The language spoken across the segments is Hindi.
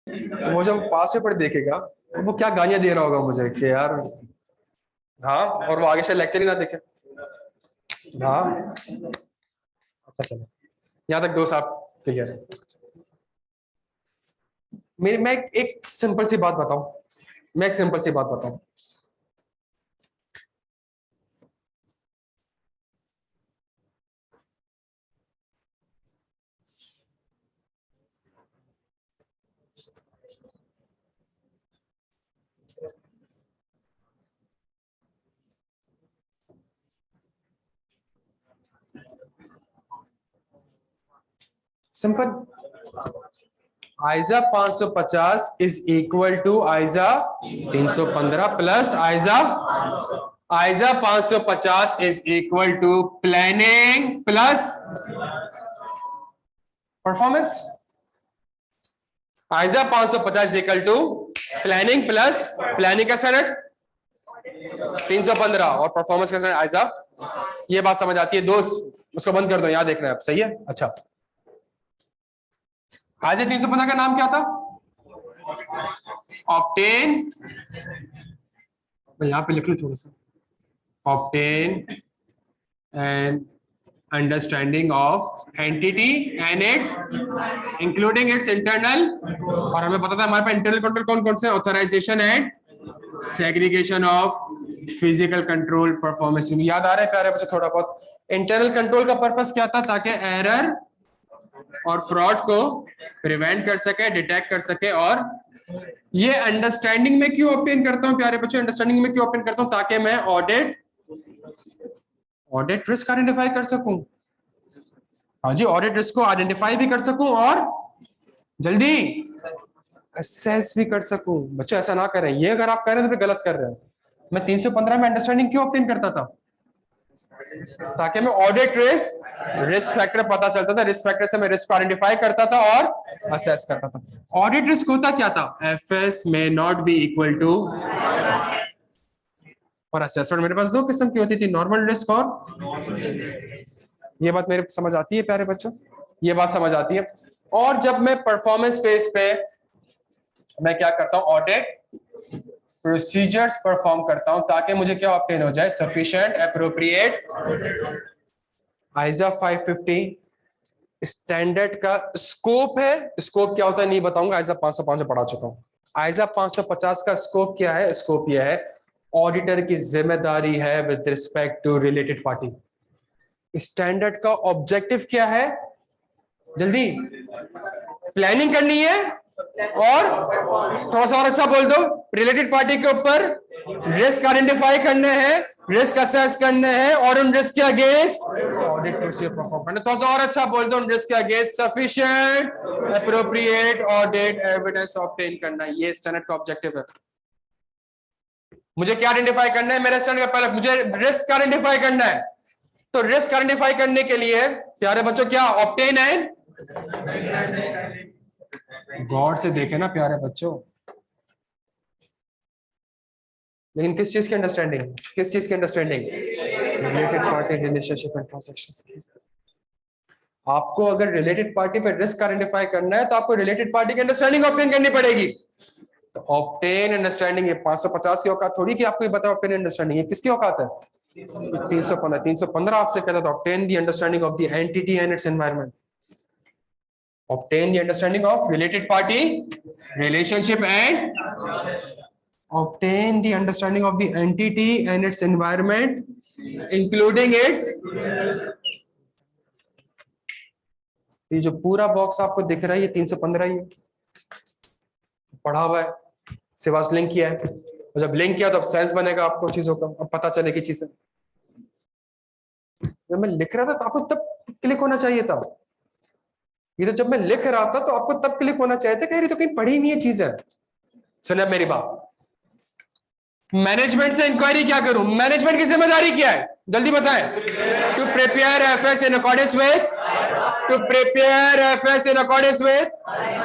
तो वो जब पास में पढ़ देखेगा वो क्या गालियां दे रहा होगा मुझे कि यार हाँ, और वो आगे से लेक्चर ही ना देखे। हाँ अच्छा चलो, यहाँ तक दोस्त आप क्लियर है। मैं एक सिंपल सी बात बताऊं, मैं एक सिंपल सी बात बताऊं। Simple, ISA 550 is equal to ISA 315 plus ISA, ISA 550 is equal to planning plus performance. ISA 550 equal to planning plus planning का स्टैंडर्ड 315 और परफॉर्मेंस का स्टैंडर्ड आइजा। ये बात समझ आती है दोस्त, उसको बंद कर दो, यहां देख रहे हैं आप, सही है। अच्छा, आइजा 315 का नाम क्या था? ऑब्टेन, यहां पे लिख लो थोड़ा सा, obtain and understanding of entity and it's including it's internal, और हमें पता था हमारे पास इंटरनल कंट्रोल कौन कौन से, authorisation and segregation of physical control performance. याद आ रहा है प्यारे बच्चे थोड़ा बहुत? इंटरनल कंट्रोल का पर्पस क्या था? ताकि एरर और फ्रॉड को प्रिवेंट कर सके, डिटेक्ट कर सके। और ये अंडरस्टैंडिंग में क्यों ऑब्टेन करता हूं प्यारे बच्चों? अंडरस्टैंडिंग में क्यों ऑब्टेन करता हूं? ताकि मैं ऑडिट रिस्क आइडेंटिफाई कर सकूं। हाँ जी, ऑडिट रिस्क को आइडेंटिफाई भी कर सकूं और जल्दी असेस भी कर सकूं। बच्चों ऐसा ना करें, ये अगर आप कर रहे हैं तो फिर गलत कर रहे हैं। मैं 315 में अंडरस्टैंडिंग क्यों ऑब्टेन करता था? ताकि मैं ऑडिट रिस्क फैक्टर पता चलता था, रिस्क फैक्टर से मैं रिस्क को आइडेंटिफाई करता था और असेस करता था। ऑडिट रिस्क होता क्या था? FS may not be equal to, और असेसमेंट मेरे पास दो किस्म की होती थी, नॉर्मल रिस्क और, ये बात मेरे समझ आती है प्यारे बच्चों? ये बात समझ आती है। और जब मैं परफॉर्मेंस फेज पे मैं क्या करता हूं? ऑडिट प्रोसीजर्स परफॉर्म करता हूं ताकि मुझे क्या ऑब्टेन हो जाए? Sufficient appropriate. आइजा 550 स्टैंडर्ड का स्कोप है। स्कोप क्या होता है नहीं बताऊंगा, आइजा 505 में पढ़ा चुका हूं। आइजा 550 का स्कोप क्या है? स्कोप यह है, ऑडिटर की जिम्मेदारी है with respect to related party. Standard का ऑब्जेक्टिव क्या है? जल्दी, प्लानिंग करनी है और थोड़ा सा और अच्छा बोल दो, रिलेटेड पार्टी के ऊपर रिस्क आइडेंटिफाई करने हैं, रिस्क असेस करने हैं और उन रिस्क के अगेंस्ट ऑडिट प्रोसीजर परफॉर्म करने। थोड़ा सा और अच्छा बोल दो, उन रिस्क के against sufficient appropriate audit evidence obtain करना। ये स्टैंडर्ड का ऑब्जेक्टिव है। मुझे क्या आइडेंटिफाई करना है? मेरे स्टैंडर्ड का पहले मुझे रिस्क आइडेंटिफाई करना है। तो रिस्क आइडेंटिफाई करने के लिए प्यारे बच्चों क्या ऑब्टेन है? गौर से देखे ना प्यारे बच्चों, लेकिन किस चीज की अंडरस्टैंडिंग? किस चीज की understanding? Related party relationship and transactions की। आपको अगर रिलेटेड पार्टी पे रिस्क आइडेंटिफाई करना है तो आपको रिलेटेड पार्टी की अंडरस्टैंडिंग ऑब्टेन करनी पड़ेगी। तो ऑब्टेन अंडरस्टैंडिंग, ये 550 की औकात थोड़ी कि आपको ये बताओ ऑब्टेन अंडरस्टैंडिंग, ये किसकी औकात है? 315 आपसे कहता था obtain the understanding of the entity and it's environment. obtain the understanding of related party relationship and obtain the understanding of the entity and its environment including its, ये जो पूरा बॉक्स आपको दिख रहा है ये 315 ही पढ़ा हुआ है, सिवास लिंक किया है। और जब लिंक किया तो अब सेंस बनेगा आपको चीजों का, अब पता चलेगी चीजें। जब मैं लिख रहा था तो आपको तब क्लिक होना चाहिए था। ये तो जब मैं लिख रहा था तो आपको तब क्लिक होना चाहिए था कि ये तो कहीं पढ़ी नहीं है चीजें। सुनिए मेरी बात, मैनेजमेंट से इंक्वायरी क्या करूं? मैनेजमेंट की जिम्मेदारी क्या है? जल्दी बताएं। To prepare FS in accordance with, to prepare FS in accordance with,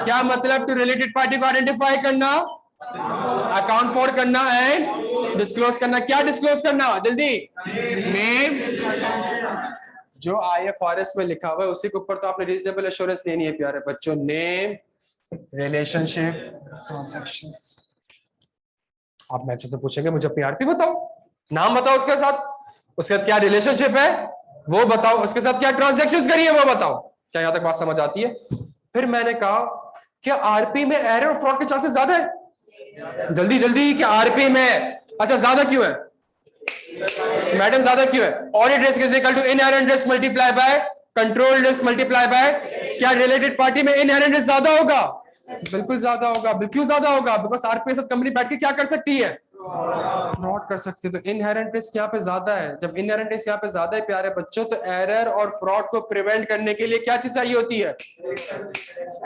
क्या मतलब? टू रिलेटेड पार्टी को आइडेंटिफाई करना, अकाउंट फॉर करना एंड डिस्क्लोज करना। क्या डिस्क्लोज करना? जल्दी, नेम, जो आईएफआरएस में लिखा हुआ है उसी के ऊपर तो आपने रीजनेबल एश्योरेंस लेनी है प्यारे बच्चों। Name, relationship transactions. आप मैच से पूछेंगे मुझे अपनी आरपी बताओ, नाम बताओ, उसके साथ क्या रिलेशनशिप है वो बताओ, उसके साथ क्या ट्रांजैक्शंस करी है वो बताओ। क्या यहां तक बात समझ आती है? फिर मैंने कहा क्या आरपी में एरर और फ्रॉड के चांसेस ज्यादा है? जल्दी जल्दी, क्या आरपी में? अच्छा ज्यादा क्यों है मैडम, ज्यादा क्यों है? Audit risk is equal to inherent risk multiply by control risk multiply by, क्या रिलेटेड पार्टी में इनहेरेंट रिस्क ज्यादा होगा? बिल्कुल ज्यादा होगा। क्यों ज्यादा होगा? बिकॉज आरपी के साथ कंपनी बैठ के क्या कर सकती है? फ्रॉड कर सकती है। तो इनहेरेंट रिस्क यहाँ पे ज्यादा है। जब इनहेरेंट रिस्क यहाँ पे ज्यादा है प्यारे बच्चों, तो एरर और फ्रॉड को प्रिवेंट करने के लिए क्या चीज चाहिए होती है?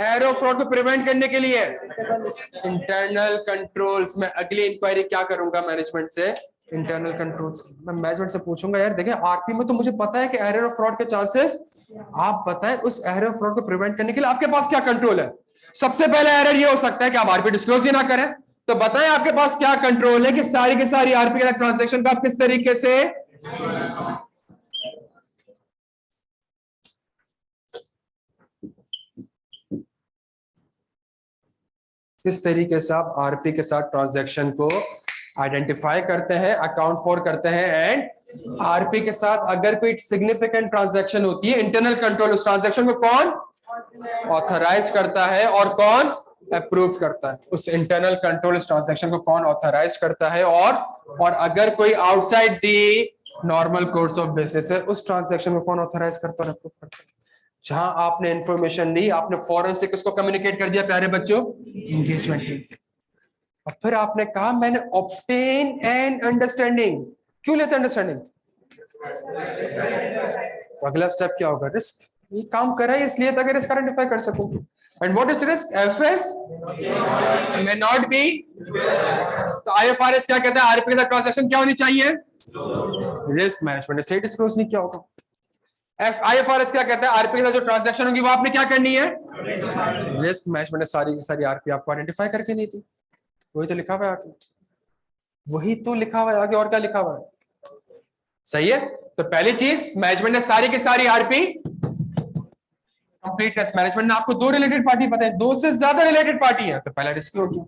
एरर और फ्रॉड को प्रिवेंट करने के लिए इंटरनल कंट्रोल्स। मैं अगली इंक्वायरी क्या करूंगा मैनेजमेंट से? Internal controls. मैं मैनेजमेंट से पूछूंगा यार देखिए आरपी में तो मुझे पता है कि एरर और फ्रॉड के चांसेस, आप बताएं उस एरर और फ्रॉड को प्रिवेंट करने के लिए आपके पास क्या कंट्रोल है? सबसे पहले एरर ये हो सकता है कि आप आरपी डिस्क्लोज ही ना करें। तो बताएं आपके पास क्या कंट्रोल है कि सारी की सारी आरपी के ट्रांजैक्शन का आप किस तरीके से आप आरपी के साथ ट्रांजैक्शन को आइडेंटिफाई करते हैं, अकाउंट फॉर करते हैं, एंड आरपी के साथ अगर कोई सिग्निफिकेंट ट्रांजैक्शन होती है, इंटरनल कंट्रोल उस ट्रांजैक्शन को कौन ऑथराइज करता है और कौन अप्रूव करता है? उस इंटरनल कंट्रोल इस ट्रांजैक्शन को कौन ऑथराइज करता है, और अगर कोई outside the normal course of business है उस ट्रांजैक्शन को कौन ऑथराइज करता है और अप्रूव करता है? जहां आपने इंफॉर्मेशन ली, आपने फौरन से किसको कम्युनिकेट कर दिया प्यारे बच्चों? Engagement team. और फिर आपने कहा मैंने ऑब्टेन एन अंडरस्टैंडिंग। क्यों लेते अंडरस्टैंडिंग? अगला स्टेप क्या होगा? रिस्क। ये काम करा है इसलिए ताकि रिस्क आइडेंटिफाई कर सकूं। And what is risk? FS may not B. तो आईएफआरएस क्या कहता है? आरपी का ट्रांजैक्शन क्या होनी चाहिए? Risk management. सही डिस्क्लोज नहीं किया होगा। आईएफआरएस क्या कहता है? आरपी का जो ट्रांजैक्शन होगी वो आपने क्या करनी है? रिस्क मैनेजमेंट ने सारी की सारी आरपी आपको आइडेंटिफाई करके नहीं थी। वही तो लिखा हुआ है आगे, वही तो लिखा हुआ है आगे, और क्या लिखा हुआ है? सही है। तो पहली चीज मैनेजमेंट ने सारी की सारी आरपी कंप्लीटनेस। मैनेजमेंट ने आपको दो रिलेटेड पार्टी पता है, दो से ज्यादा रिलेटेड पार्टी है, तो पहला रिस्क हो गया।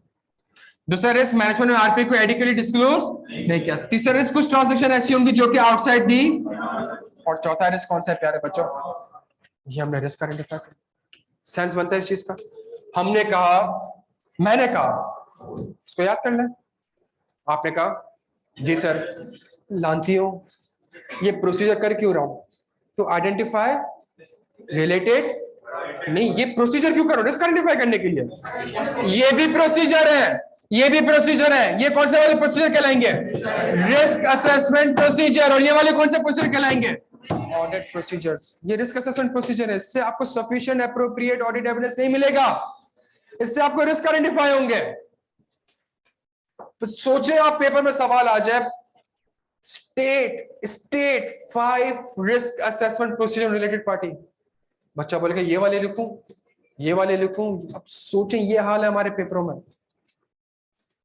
दूसरा रिस्क मैनेजमेंट ने आरपी को एडिक्वेटली डिस्क्लोज नहीं किया। तीसरा रिस्क कुछ ट्रांजैक्शन ऐसी होंगी जो कि आउटसाइड दी। और चौथा रिस्क कौन सा है प्यारे बच्चों? ये हमने रिस्क आइडेंटिफाई किया। सेंस बनता है इस चीज का। हमने कहा, मैंने कहा, इसको याद कर लें। आपने कहा जी सर लानती हूं, ये प्रोसीजर कर क्यों रहा हूं? To identify related. नहीं, ये प्रोसीजर क्यों करो? रिस्क आइडेंटिफाई करने के लिए। ये भी प्रोसीजर है, ये भी प्रोसीजर है। ये कौन से वाले प्रोसीजर कहलाएंगे? Risk assessment procedure. और ये वाले कौन से प्रोसीजर कहलाएंगे? Audit procedures. ये रिस्क असेसमेंट प्रोसीजर है, इससे आपको सफिशिएंट एप्रोप्रिएट ऑडिट एविडेंस नहीं मिलेगा, इससे आपको रिस्क आइडेंटिफाई होंगे। तो सोचे आप पेपर में सवाल आ जाए, state 5 risk assessment procedure related party, बच्चा बोलेगा ये वाले लिखूं, ये वाले लिखूं। अब सोचें ये हाल है हमारे पेपरों में,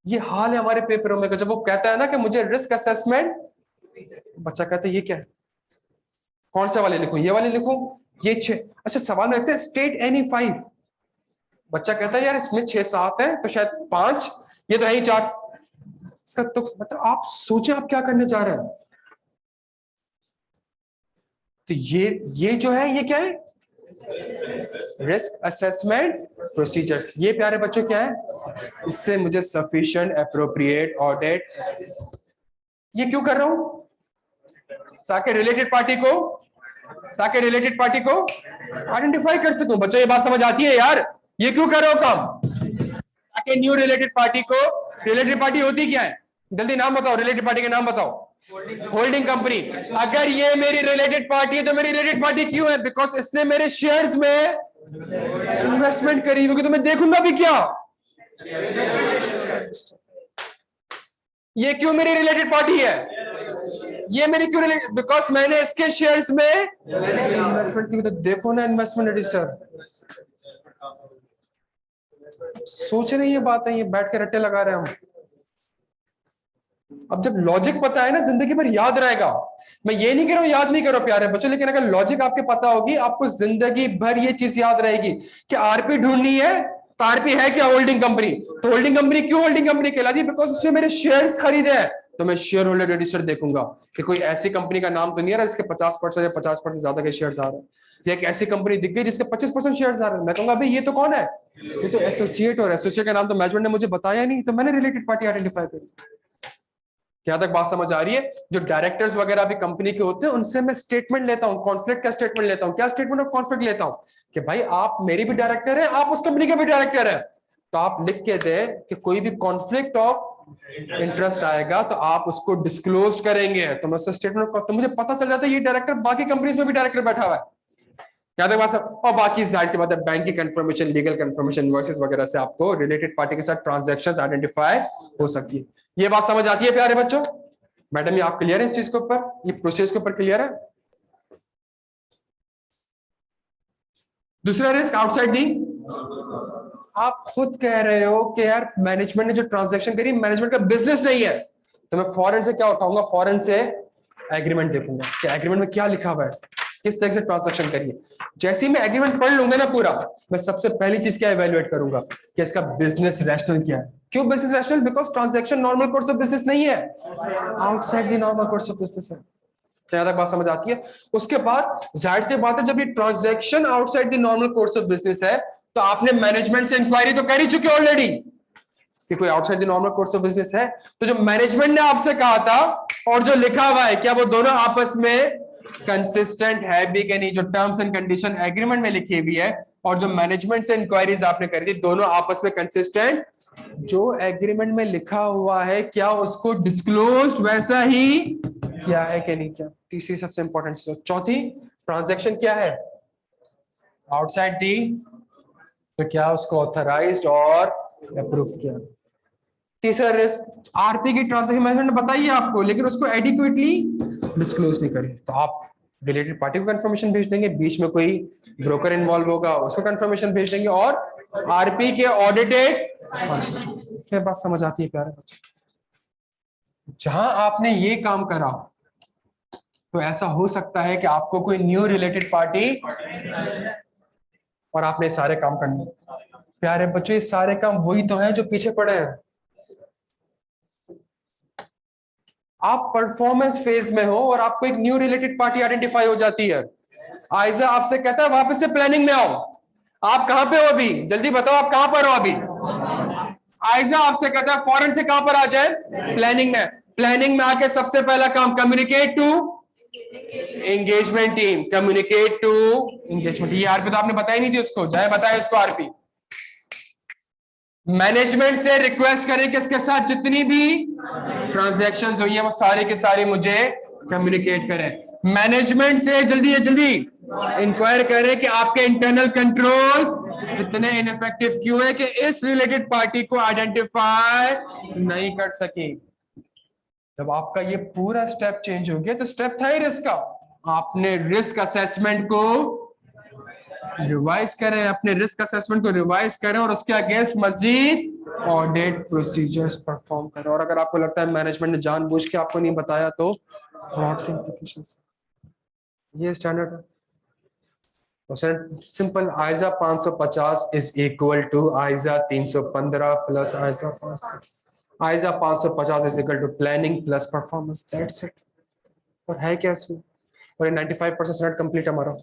ये हाल है हमारे पेपरों में। जब वो कहता है ना कि मुझे रिस्क असेसमेंट, बच्चा कहता है ये क्या है, कौन से वाले लिखूं, ये वाले लिखूं, ये 6। अच्छा सवाल में कहते हैं स्टेट एनी 5, बच्चा कहता है यार इसमें 6-7 है तो शायद 5, ये तो है ही 4। इसका तो मतलब आप सोचें आप क्या करने जा रहे हैं। तो ये जो है ये क्या है? Risk assessment procedures. ये प्यारे बच्चों क्या है? इससे मुझे सफिशिएंट एप्रोप्रिएट ऑडिट। ये क्यों कर रहा हूं? ताकि रिलेटेड पार्टी को आइडेंटिफाई कर सकूं। बच्चों ये बात समझ आती है यार? ये क्यों कर रहा हूं काम? ताकि न्यू रिलेटेड पार्टी को, रिलेटेड पार्टी होती क्या है? जल्दी नाम बताओ, रिलेटेड पार्टी के नाम बताओ। Holding company. अगर ये मेरी रिलेटेड पार्टी है तो मेरी रिलेटेड पार्टी क्यों है? बिकॉज इसने मेरे शेयर्स में इन्वेस्टमेंट करी होगी, तो मैं देखूंगा भी क्या। ये क्यों मेरी रिलेटेड पार्टी है? ये मेरी क्यों रिलेटेड? बिकॉज मैंने इसके शेयर्स में इन्वेस्टमेंट की, तो देखो ना इन्वेस्टमेंट रजिस्टर। सोच रहे ये बात है, ये बैठ के रट्टे लगा रहे हैं हम। अब जब लॉजिक पता है ना, जिंदगी भर याद रहेगा। मैं ये नहीं कह रहा हूं याद नहीं करो प्यारे बच्चों, लेकिन अगर लॉजिक आपके पता होगी, आपको जिंदगी भर ये चीज याद रहेगी कि आरपी ढूंढनी है तो आरपी है क्या? Holding company. तो होल्डिंग कंपनी क्यों होल्डिंग कंपनी कहलाती है? बिकॉज उसने मेरे शेयर्स खरीदे हैं, तो मैं शेयर होल्डर रजिस्टर देखूंगा कि कोई ऐसी कंपनी का नाम तो नहीं आ रहा जिसके 50% या 50% ज्यादा के शेयर्स आ रहे हैं, या एक ऐसी कंपनी दिख गई जिसके 25% शेयर्स आ रहे हैं। मैं कहूंगा भाई ये तो कौन है? ये तो एसोसिएट, और एसोसिएट का नाम तो मैनेजमेंट ने मुझे बताया नहीं, तो मैंने रिलेटेड पार्टी आइडेंटिफाई करी। क्या तक बात समझ आ रही है? जो डायरेक्टर्स वगैरह भी कंपनी के होते हैं उनसे मैं स्टेटमेंट लेता हूं, कॉन्फ्लिक्ट का स्टेटमेंट लेता हूं। क्या स्टेटमेंट ऑफ कॉन्फ्लिक्ट लेता हूं? कि भाई आप मेरी भी डायरेक्टर है, आप उस कंपनी के भी डायरेक्टर है, तो आप लिख के दे कि कोई भी कॉन्फ्लिक्ट ऑफ इंटरेस्ट आएगा तो आप उसको डिस्क्लोज करेंगे। तो मैं स्टेटमेंट, तो मुझे पता चल जाता है ये डायरेक्टर बाकी कंपनीज में भी डायरेक्टर बैठा हुआ है। क्या तक बात सब? और बाकी जाहिर सी बात है बैंक की कंफर्मेशन, लीगल कंफर्मेशन, इनवॉइसेस वगैरह से आपको रिलेटेड पार्टी के साथ ट्रांजैक्शंस आइडेंटिफाई हो सकती है। ये बात समझ आती है प्यारे बच्चों? मैडम ये आप क्लियर है इस चीज के ऊपर? ये प्रोसेस के ऊपर क्लियर है? दूसरा रिस्क आउटसाइड दी, आप खुद कह रहे हो कि यार मैनेजमेंट ने जो ट्रांजैक्शन करी मैनेजमेंट का बिजनेस नहीं है, तो मैं फॉरेन से क्या उठाऊंगा? फॉरेन से एग्रीमेंट देखूंगा कि एग्रीमेंट में क्या लिखा हुआ है, किस तरह से ट्रांजैक्शन करिए। जैसे ही मैं एग्रीमेंट पढ़ लूंगा ना पूरा, मैं सबसे पहली चीज क्या इवैल्यूएट करूंगा कि इसका बिजनेस रैशनल क्या है। क्यों business rational? Because transaction normal course of business नहीं है, outside the normal course of business है। क्या तक बात समझ आती है? उसके बाद जाहिर सी बात है जब ये transaction outside the normal course of business है, तो आपने मैनेजमेंट से इंक्वायरी तो कर ही चुके ऑलरेडी कि कोई outside the normal course of business है। तो जो मैनेजमेंट ने आपसे कहा था और जो लिखा हुआ है, क्या वो दोनों आपस में कंसिस्टेंट है भी कि नहीं? जो टर्म्स एंड कंडीशन एग्रीमेंट में लिखी हुई है और जो मैनेजमेंट से इंक्वायरीज आपने करी थी, दोनों आपस में कंसिस्टेंट? जो एग्रीमेंट में लिखा हुआ है क्या उसको डिस्क्लोज वैसा ही क्या है कि नहीं? क्या तीसरी सबसे इंपॉर्टेंट चीज। चौथी, ट्रांजैक्शन क्या है? आउटसाइड दी, तो क्या उसको ऑथराइज्ड और अप्रूव किया। तीसरा रिस्क, आरपी की ट्रांजैक्शन मैनेजमेंट ने बताई है आपको, लेकिन उसको एडिक्वेटली डिस्क्लोज नहीं करे, तो आप रिलेटेड पार्टी को कंफर्मेशन भेज देंगे, बीच में कोई ब्रोकर इन्वॉल्व होगा उसको कंफर्मेशन भेज देंगे, और आरपी के ऑडिटेड क्या बात समझ आती है प्यारे बच्चे? जहां आपने ये काम करा तो ऐसा हो सकता है कि आपको कोई न्यू रिलेटेड पार्टी, और आपने सारे काम करने। प्यारे बच्चों ये सारे काम वही तो हैं जो पीछे पड़े हैं। आप परफॉर्मेंस फेज में हो और आपको एक न्यू रिलेटेड पार्टी आइडेंटिफाई हो जाती है। आइजा आपसे कहता है वापस से प्लानिंग में आओ। आप कहां पे हो अभी? जल्दी बताओ आप कहां पर हो अभी? आइजा आपसे कहता है फॉरेन से कहां पर आ जाए? प्लानिंग में। प्लानिंग में आके सबसे पहला काम communicate to engagement team, communicate to engagement. ये आरपी तो आपने बताई नहीं थी उसको, जाए बताए उसको आरपी। मैनेजमेंट से रिक्वेस्ट करें कि इसके साथ जितनी भी ट्रांजैक्शंस हुई है वो सारी के सारी मुझे कम्युनिकेट करें। मैनेजमेंट से जल्दी जल्दी इंक्वायर करें कि आपके इंटरनल कंट्रोल्स इतने इनफेक्टिव क्यों है कि इस रिलेटेड पार्टी को आइडेंटिफाई नहीं कर सकी। जब आपका ये पूरा स्टेप चेंज हो गया तो स्टेप था ही रिस्क का। आपने रिस्क असेसमेंट को रिवाइज करें, अपने रिस्क असेसमेंट को रिवाइज करें और उसके अगेंस्ट मजीद ऑडिट प्रोसीजर्स परफॉर्म करें। और अगर आपको लगता है मैनेजमेंट ने जानबूझ के आपको नहीं बताया तो फ्रॉड के इंप्लीकेशंस। ये स्टैंडर्ड है। तो simple, ISA 550 is equal to ISA 315 plus ISA 500। ISA 550 is equal to planning plus performance, that's it. और है क्या इसमें? और 95% स्टैंडर्ड कंप्लीट हमारा,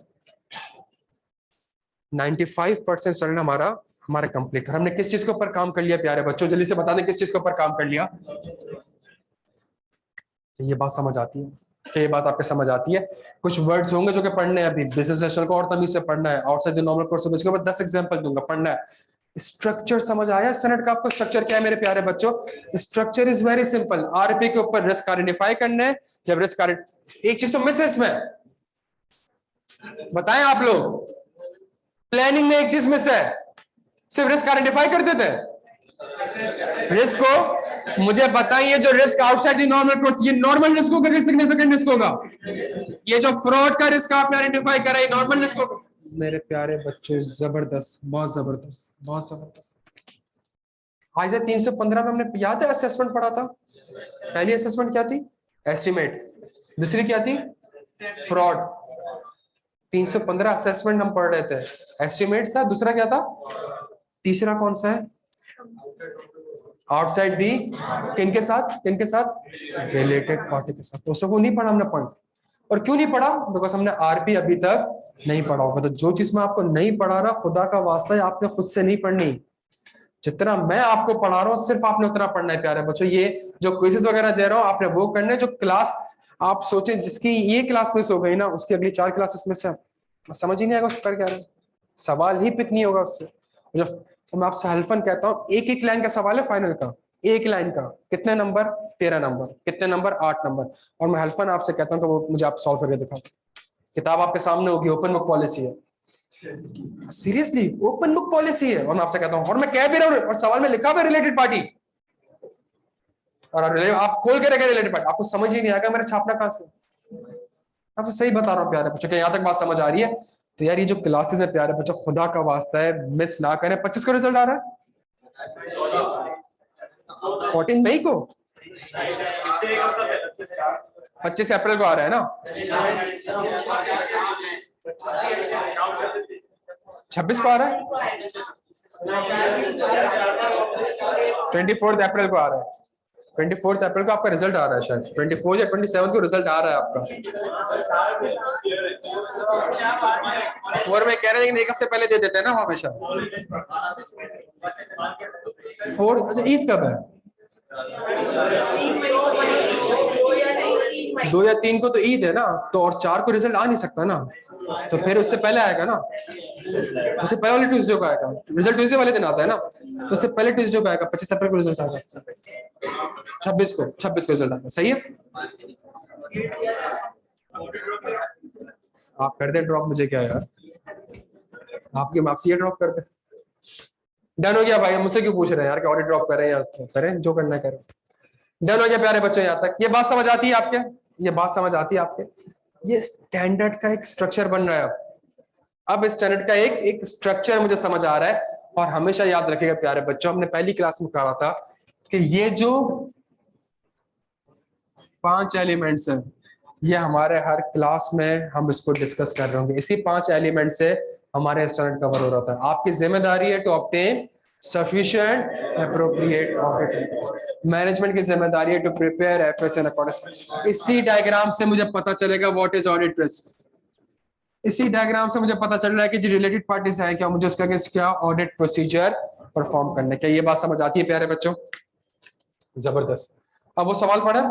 95% स्टैंडर्ड हमारा कंप्लीट। हमने किस चीज के ऊपर काम कर लिया प्यारे बच्चों? जल्दी से बता दें किस चीज के ऊपर काम कर लिया। ये बात समझ आती है? तो ये बात आपको समझ आती है? कुछ वर्ड्स होंगे जो कि पढ़ने हैं अभी, बिजनेस सेशन को और तमीज से पढ़ना है, outside the normal course of business के ऊपर 10 एग्जांपल दूंगा, पढ़ना है। स्ट्रक्चर समझ आया स्टैंडर्ड का आपको? स्ट्रक्चर क्या है मेरे प्यारे बच्चों? Structure is very simple. RP के ऊपर रिस्क आइडेंटिफाई करना है। जब रिस्क, एक चीज तो मिस है इसमें, बताएं आप लोग, प्लानिंग में एक चीज मिस है, सिर्फ रिस्क आइडेंटिफाई करते थे। रिस्क को मुझे बताइए, जो risk outside the normal course, ये नॉर्मल रिस्क होगा कि सिग्निफिकेंट रिस्क होगा? ये जो फ्रॉड का रिस्क आपने आइडेंटिफाई करा है नॉर्मल रिस्क होगा? मेरे प्यारे बच्चों जबरदस्त, बहुत जबरदस्त, बहुत जबरदस्त। आइजा 315 में हमने याद है असेसमेंट पढ़ा था। पहली असेसमेंट क्या थी? एस्टिमेट। दूसरी क्या थी? फ्रॉड। 315 असेसमेंट हम पढ़ रहे थे, एस्टिमेट था, दूसरा क्या था? तीसरा कौन सा है? आउटसाइड दी, किनके साथ? किनके साथ? रिलेटेड पार्टी के साथ। तो उसको नहीं पढ़ा हमने पॉइंट। और क्यों नहीं पढ़ा? बिकॉज हमने आरपी अभी तक नहीं पढ़ा होगा। तो जो चीज मैं आपको नहीं पढ़ा रहा, खुदा का वास्ता है आपने खुद से नहीं पढ़नी। जितना मैं आपको पढ़ा रहा हूँ सिर्फ आपने उतना पढ़ना है प्यारे बच्चों। ये जो क्विज़ेस वगैरह दे रहा हूँ आपने वो करना है। जो क्लास आप सोचें जिसकी ये क्लास मिस हो गई ना, उसकी अगली 4 क्लासेस में से समझ ही नहीं आएगा उसको कर क्या रहे हैं, सवाल ही पिक नहीं होगा उससे। जब तो मैं आपसे हल्फन कहता हूँ, एक एक लाइन का सवाल है फाइनल का, एक लाइन का कितने नंबर? 13 नंबर। कितने नंबर? 8 नंबर। और मैं हल्फन आपसे कहता हूँ कि वो मुझे आप सॉल्व करके दिखाओ। किताब आपके सामने होगी, ओपन बुक पॉलिसी है। सीरियसली ओपन बुक पॉलिसी है। और मैं आपसे कहता हूँ, और मैं कह भी रहा हूँ, और सवाल में लिखा हुआ रिलेटेड पार्टी, और आप खोल के रखे रिलेटेड पार्टी, आपको समझ ही नहीं आएगा मेरा छापना कहां से। आपसे सही बता रहा हूँ प्यारे बच्चों, यहाँ तक बात समझ आ रही है? तो यार ये जो क्लासेस है प्यारे बच्चों, खुदा का वास्ता है मिस ना करें। 25 को रिजल्ट आ रहा है, 14 मई को, 25 अप्रैल को आ रहा है ना, 26 को आ रहा है, 24 अप्रैल को आ रहा है। 24 अप्रैल को आपका रिजल्ट आ रहा है शायद, 24 या 27 को रिजल्ट आ रहा है आपका। 4 में कह रहे हैं, लेकिन एक हफ्ते पहले दे देते हैं ना हमेशा। 4 अच्छा ईद कब है? 2 या 3 को तो ईद है ना, तो और 4 को रिजल्ट आ नहीं सकता ना, तो फिर उससे पहले आएगा ना, उससे पहले वाले ट्यूसडे को आएगा। रिजल्ट ट्यूसडे वाले दिन आता है ना, तो उससे पहले ट्यूसडे को आएगा। 25 अप्रैल को रिजल्ट आएगा, 26 को रिजल्ट आएगा। सही है, आप कर दे ड्रॉप, मुझे क्या यार, आपकी आपसे ये ड्रॉप कर दे। डन हो गया भाई, मुझसे क्यों पूछ रहे हैं यार कि ऑडिट ड्रॉप करें या करें, जो करना करें। डन हो गया प्यारे बच्चों, यहाँ तक ये बात समझ आती है आपके? ये बात समझ आती है आपके? ये स्टैंडर्ड का एक स्ट्रक्चर बन रहा है। अब स्टैंडर्ड का एक स्ट्रक्चर मुझे समझ आ रहा है। और हमेशा याद रखिएगा प्यारे बच्चों, हमने पहली क्लास में कहा था कि ये जो 5 एलिमेंट्स हैं, ये हमारे हर क्लास में हम इसको डिस्कस कर रहे होंगे। इसी 5 एलिमेंट से हमारे स्टैंडर्ड कवर हो रहा था। आपकी जिम्मेदारी है to obtain sufficient appropriate audit. Management की जिम्मेदारी है to prepare FS in accordance. इसी डायग्राम से मुझे पता चलेगा व्हाट इज ऑडिट रिस्क। इसी डायग्राम से मुझे पता चल रहा है कि जो रिलेटेड पार्टीज है क्या, मुझे उसका क्या ऑडिट प्रोसीजर परफॉर्म करना है। क्या ये बात समझ आती है प्यारे बच्चों? जबरदस्त। अब वो सवाल पढ़ा